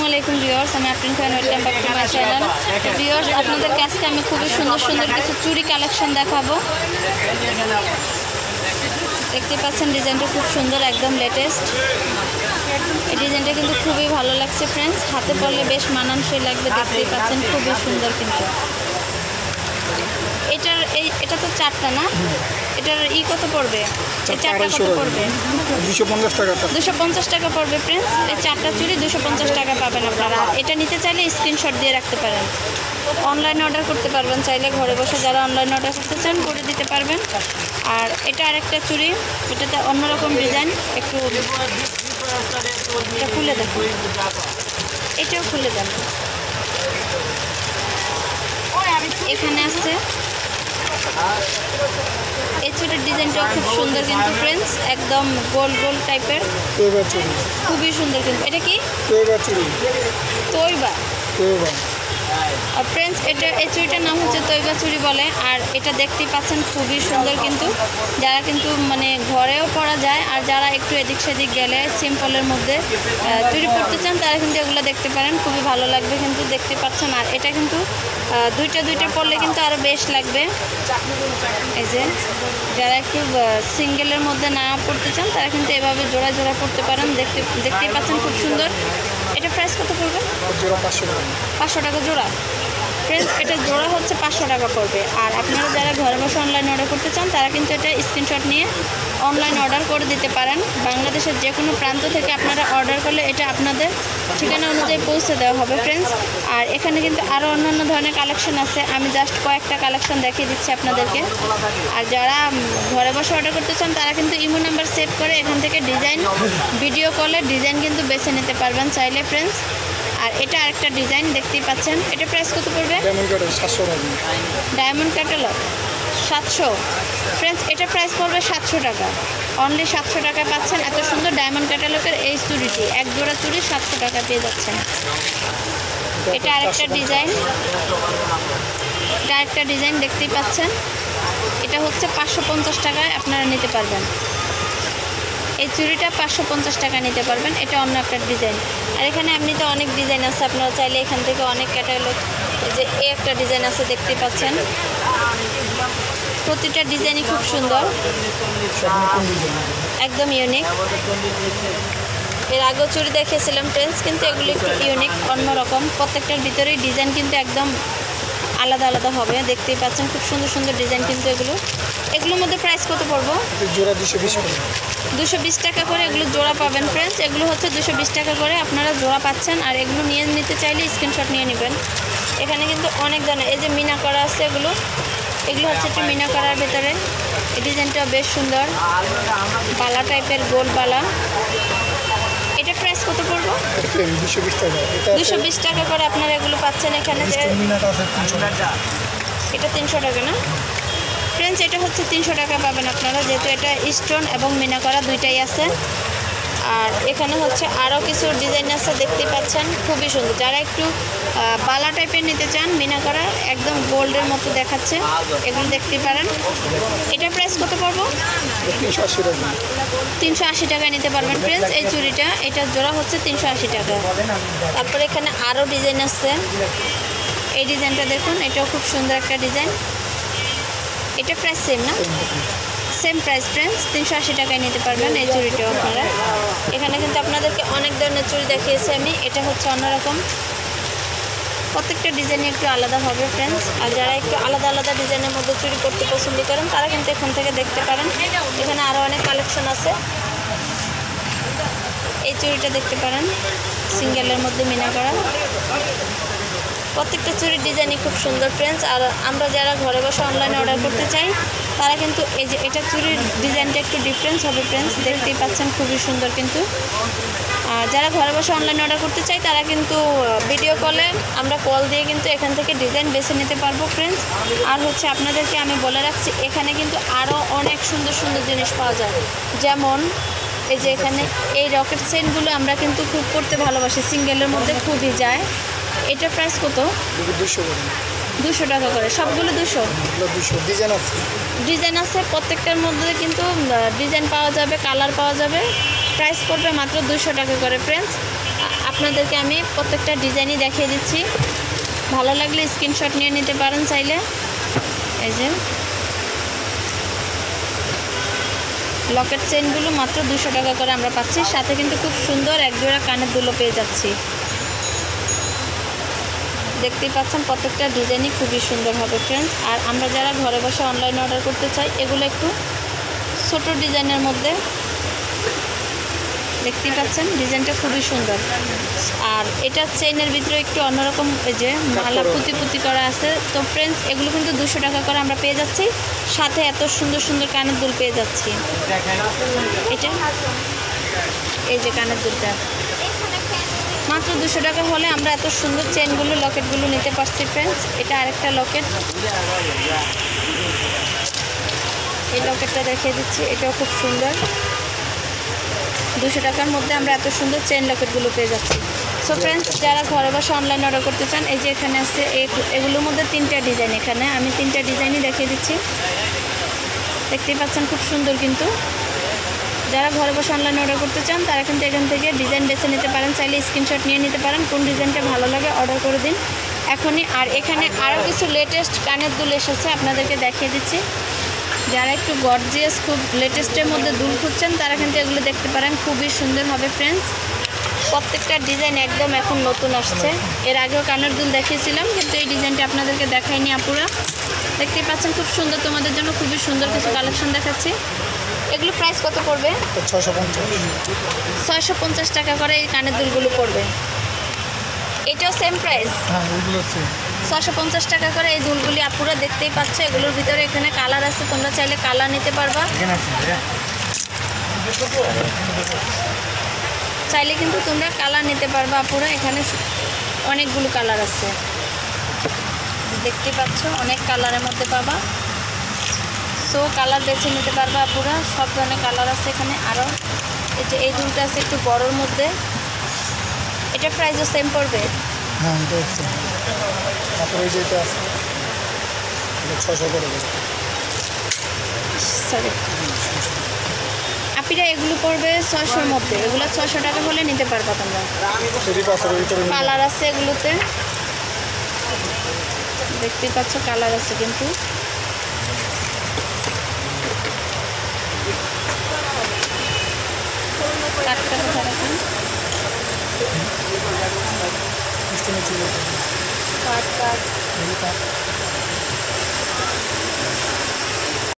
আলাইকুম ভিউয়ার্স, আমি Afrin Khan, welcome back to my channel. Viewers, আপনাদেরকে আজকে আমি খুবই সুন্দর সুন্দর কিছু চুড়ি কালেকশন দেখাবো। দেখতে পাচ্ছেন ডিজাইনটা খুব সুন্দর, একদম লেটেস্ট। এই ডিজাইনটা কিন্তু খুবই ভালো লাগছে ফ্রেন্ডস, হাতে পরলে বেশ মানানসই লাগবে। দেখতেই পাচ্ছেন খুবই সুন্দর। কিন্তু এটা তো চারটা না, এটার কত পড়বে? এই চারটা কত পড়বে? 250 টাকা। 250 টাকা পড়বে ফ্রেন্ডস। এই চারটা চুড়ি 250 টাকা পাবেন আপনারা। এটা নিতে চাইলে স্ক্রিনশট দিয়ে রাখতে পারেন। অনলাইনে অর্ডার করতে পারবেন, চাইলে ঘরে বসে যারা অনলাইনে অর্ডার করতে চান করে দিতে পারবেন। আর এটা আরেকটা চুড়ি, এটাতে অন্যরকম ডিজাইন। একটু এটা খুলে দেখুন, এটাও খুলে দেন। এখানে আছে এই চুড়ির ডিজাইনটাও খুব সুন্দর কিন্তু ফ্রেন্ডস, একদম গোল গোল টাইপের, খুবই সুন্দর। কিন্তু এটা কি তৈবা ফ্রেন্ডস, এই চুড়িটার নাম হচ্ছে তৈবা চুড়ি বলে। আর এটা দেখতেই পাচ্ছেন খুবই সুন্দর। কিন্তু যারা কিন্তু মানে ঘরেও পরা যায়, আর যারা একটু এদিক সেদিক গেলে সিম্পলের মধ্যে চুড়ি পরতে চান তারা কিন্তু এগুলো দেখতে পারেন, খুবই ভালো লাগবে। কিন্তু দেখতে পাচ্ছেন, আর এটা কিন্তু দুইটা পরলে কিন্তু আরও বেশ লাগবে। এই যে যারা একটু সিঙ্গেলের মধ্যে না পড়তে চান তারা কিন্তু এভাবে জোড়া জোড়া পড়তে পারেন। দেখতেই পাচ্ছেন খুব সুন্দর। এটা প্রাইস কত পড়বে? 500 টাকা জোড়া ফ্রেন্ডস। এটা জোড়া হচ্ছে 500 টাকা পড়বে। আর আপনারা যারা ঘরে বসে অনলাইনে অর্ডার করতে চান তারা কিন্তু এটা স্ক্রিনশট নিয়ে অনলাইনে অর্ডার করে দিতে পারেন। বাংলাদেশের যে কোনো প্রান্ত থেকে আপনারা অর্ডার করলে এটা আপনাদের ঠিকানা অনুযায়ী পৌঁছে দেওয়া হবে ফ্রেন্ডস। আর এখানে কিন্তু আরও অন্যান্য ধরনের কালেকশন আছে, আমি জাস্ট কয়েকটা কালেকশন দেখিয়ে দিচ্ছি আপনাদেরকে। আর যারা ঘরে বসে অর্ডার করতে চান তারা কিন্তু ইমো নাম্বার সেভ করে এখান থেকে ডিজাইন ভিডিও কলে ডিজাইন কিন্তু বেছে নিতে পারবেন চাইলে ফ্রেন্ডস। আর এটা আরেকটা ডিজাইন দেখতেই পাচ্ছেন। এটা প্রাইস কত পড়বে? Diamond catalogue 700 friends. এটা প্রাইস পড়বে 700 টাকা, অনলি 700 টাকায় পাচ্ছেন এত সুন্দর ডায়মন্ড ক্যাটালগের এই চুড়িটি। এক জোড়া চুড়ি 700 টাকা পেয়ে যাচ্ছেন। এটা আরেকটা ডিজাইন, দেখতেই পাচ্ছেন। এটা হচ্ছে 550 টাকায় আপনারা নিতে পারবেন। এই চুড়িটা 550 টাকা নিতে পারবেন। এটা অন্য একটা ডিজাইন। আর এখানে এমনিতে অনেক ডিজাইন আছে, আপনারা চাইলে এখান থেকে অনেক ক্যাটালগ, যে এই একটা ডিজাইন আছে দেখতে পাচ্ছেন। প্রতিটা ডিজাইনই খুব সুন্দর, একদম ইউনিক। এর আগেও চুড়ি দেখিয়েছিলাম ফ্রেন্ডস, কিন্তু এগুলো একটু ইউনিক, অন্যরকম। প্রত্যেকটার ভিতরেই ডিজাইন কিন্তু একদম আলাদা আলাদা হবে। দেখতেই পাচ্ছেন খুব সুন্দর সুন্দর ডিজাইন। কিন্তু এগুলোর মধ্যে প্রাইস কত পড়বো? 220 টাকা করে এগুলো জোড়া পাবেন ফ্রেন্ডস। এগুলো হচ্ছে 220 টাকা করে আপনারা জোড়া পাচ্ছেন। আর এগুলো নিয়ে নিতে চাইলে স্ক্রিনশট নিয়ে নেবেন। এখানে কিন্তু অনেক ধরনের, এই যে মিনা করা আছে, এগুলো হচ্ছে একটু মিনা করার ভিতরে। এই ডিজাইনটা বেশ সুন্দর, বালা টাইপের, গোল বালা। এটা প্রাইস কত পড়বো? 220 টাকা করে আপনারা এগুলো পাচ্ছেন এখানে। এটা 300 টাকা না ফ্রেন্ডস? এটা হচ্ছে 300 টাকা পাবেন আপনারা, যেহেতু এটা স্টোন এবং মিনা করা দুইটাই আছে। আর এখানে হচ্ছে আরও কিছু ডিজাইন আছে দেখতেই পাচ্ছেন, খুবই সুন্দর। যারা একটু বালা টাইপের নিতে চান, মিনা করা একদম গোল্ডের মতো দেখাচ্ছে, এগুলো দেখতে পারেন। এটা প্রাইস কত পড়বো? 380 টাকায় নিতে পারবেন ফ্রেন্ডস এই চুড়িটা। এটা জোড়া হচ্ছে 380 টাকা। তারপরে এখানে আরও ডিজাইন আছে। এই ডিজাইনটা দেখুন, এটাও খুব সুন্দর একটা ডিজাইন। এটা প্রাইস সেম না? সেম প্রাইস ফ্রেন্ডস, 380 টাকায় নিতে পারবেন এই চুড়িটাও আপনারা। এখানে কিন্তু আপনাদেরকে অনেক ধরনের চুড়ি দেখিয়েছি আমি। এটা হচ্ছে অন্যরকম, প্রত্যেকটা ডিজাইনই একটু আলাদা হবে ফ্রেন্ডস। আর যারা একটু আলাদা আলাদা ডিজাইনের মধ্যে চুড়ি করতে পছন্দ করেন তারা কিন্তু এখান থেকে দেখতে পারেন। এখানে আরও অনেক কালেকশন আছে। এই চুড়িটা দেখতে পারেন, সিঙ্গেলের মধ্যে মিনা করা। প্রত্যেকটা চুড়ির ডিজাইনই খুব সুন্দর ফ্রেন্ডস। আর আমরা যারা ঘরে বসে অনলাইনে অর্ডার করতে চাই তারা কিন্তু এই যে এটা চুড়ির ডিজাইনটা একটু ডিফারেন্স হবে ফ্রেন্ডস, দেখতেই পাচ্ছেন খুবই সুন্দর। কিন্তু আর যারা ঘরে বসে অনলাইনে অর্ডার করতে চাই তারা কিন্তু ভিডিও কলে আমরা কল দিয়ে কিন্তু এখান থেকে ডিজাইন বেছে নিতে পারবো ফ্রেন্ডস। আর হচ্ছে আপনাদেরকে আমি বলে রাখছি, এখানে কিন্তু আরও অনেক সুন্দর সুন্দর জিনিস পাওয়া যায়। যেমন এই যে এখানে এই রকেট চেইনগুলো আমরা কিন্তু খুব করতে ভালোবাসি, সিঙ্গেলের মধ্যে খুবই যায়। এটা প্রাইস কত? 200 টাকা করে সবগুলো। 200 ডিজাইন আছে, প্রত্যেকটার মধ্যে কিন্তু ডিজাইন পাওয়া যাবে, কালার পাওয়া যাবে। প্রাইস পড়বে মাত্র 200 টাকা করে ফ্রেন্ডস। আপনাদেরকে আমি প্রত্যেকটা ডিজাইনই দেখিয়ে দিচ্ছি, ভালো লাগলে স্ক্রিনশট নিয়ে নিতে পারেন চাইলে। এই যে লকেট চেনগুলো মাত্র 200 টাকা করে আমরা পাচ্ছি, সাথে কিন্তু খুব সুন্দর এক জোড়া কানের দুলও পেয়ে যাচ্ছি। দেখতেই পাচ্ছেন প্রত্যেকটা ডিজাইনই খুবই সুন্দর হবে ফ্রেন্ডস। আর আমরা যারা ঘরে বসে অনলাইনে অর্ডার করতে চাই, এগুলো একটু ছোট ডিজাইনের মধ্যে, দেখতেই পাচ্ছেন ডিজাইনটা খুবই সুন্দর। আর এটা চেইনের ভিতরে একটু অন্যরকম এই যে মালা পুঁতি পুঁতি করা আছে। তো ফ্রেন্ডস এগুলো কিন্তু 200 টাকা করে আমরা পেয়ে যাচ্ছি, সাথে এত সুন্দর সুন্দর কানের দুল পেয়ে যাচ্ছি। এটা এই যে কানের দুলটা মাত্র 200 টাকা হলে আমরা এত সুন্দর চেনগুলো লকেটগুলো নিতে পারছি ফ্রেন্ডস। এটা আরেকটা লকেট, এই লকেটটা দেখিয়ে দিচ্ছি, এটাও খুব সুন্দর। 200 টাকার মধ্যে আমরা এত সুন্দর চেন লকেটগুলো পেয়ে যাচ্ছি। সো ফ্রেন্ডস যারা ঘরে বসে অনলাইনে অর্ডার করতে চান, এই যে এখানে আছে এগুলোর মধ্যে 3টা ডিজাইন, এখানে আমি 3টা ডিজাইনই দেখিয়ে দিচ্ছি। দেখতেই পাচ্ছেন খুব সুন্দর। কিন্তু যারা ঘরে বসে অনলাইনে অর্ডার করতে চান তারা কিন্তু এখান থেকে ডিজাইন বেছে নিতে পারেন, চাইলে স্ক্রিনশট নিয়ে নিতে পারেন, কোন ডিজাইনটা ভালো লাগে অর্ডার করে দিন এখনই। আর এখানে আরও কিছু লেটেস্ট কানের দুল এসেছে, আপনাদেরকে দেখিয়ে দিচ্ছি। যারা একটু গর্জিয়াস খুব লেটেস্টের মধ্যে দুল খুঁজছেন তারা কিন্তু এগুলো দেখতে পারেন, খুবই সুন্দর হবে ফ্রেন্ডস। প্রত্যেকটা ডিজাইন একদম এখন নতুন আসছে, এর আগেও কানের দুল দেখিয়েছিলাম কিন্তু এই ডিজাইনটা আপনাদেরকে দেখাইনি আপুরা। দেখতেই পাচ্ছেন খুব সুন্দর, তোমাদের জন্য খুবই সুন্দর কিছু কালেকশন দেখাচ্ছি। এগুলো প্রাইস কত পড়বে? 650 টাকা করে এই কানের দুলগুলো পড়বে। এটাও সেম প্রাইস, 650 টাকা করে এই দুলগুলি আপুরা দেখতেই পাচ্ছ। এগুলোর ভিতরে এখানে কালার আছে, তোমরা চাইলে কালার নিতে পারবা, চাইলে কিন্তু তোমরা কালার নিতে পারবা আপুরা। এখানে অনেকগুলো কালার আছে, দেখতে পাচ্ছ অনেক কালারের মধ্যে পাবা। সো কালার বেছে নিতে পারবা আপুরা, সব ধরনের কালার আছে এখানে। আরও এই যে এই দুলটা আছে একটু বড়োর মধ্যে, এটা প্রাইসও সেম পড়বে। সরি আপিরা, এগুলো পড়বে 600-র মধ্যে, এগুলো 600 টাকা হলে নিতে পারবা তোমরা। কালার আছে এগুলোতে, দেখতেই পাচ্ছ কালার আছে কিন্তু। কাটটা কোথায় রাখেন? কাট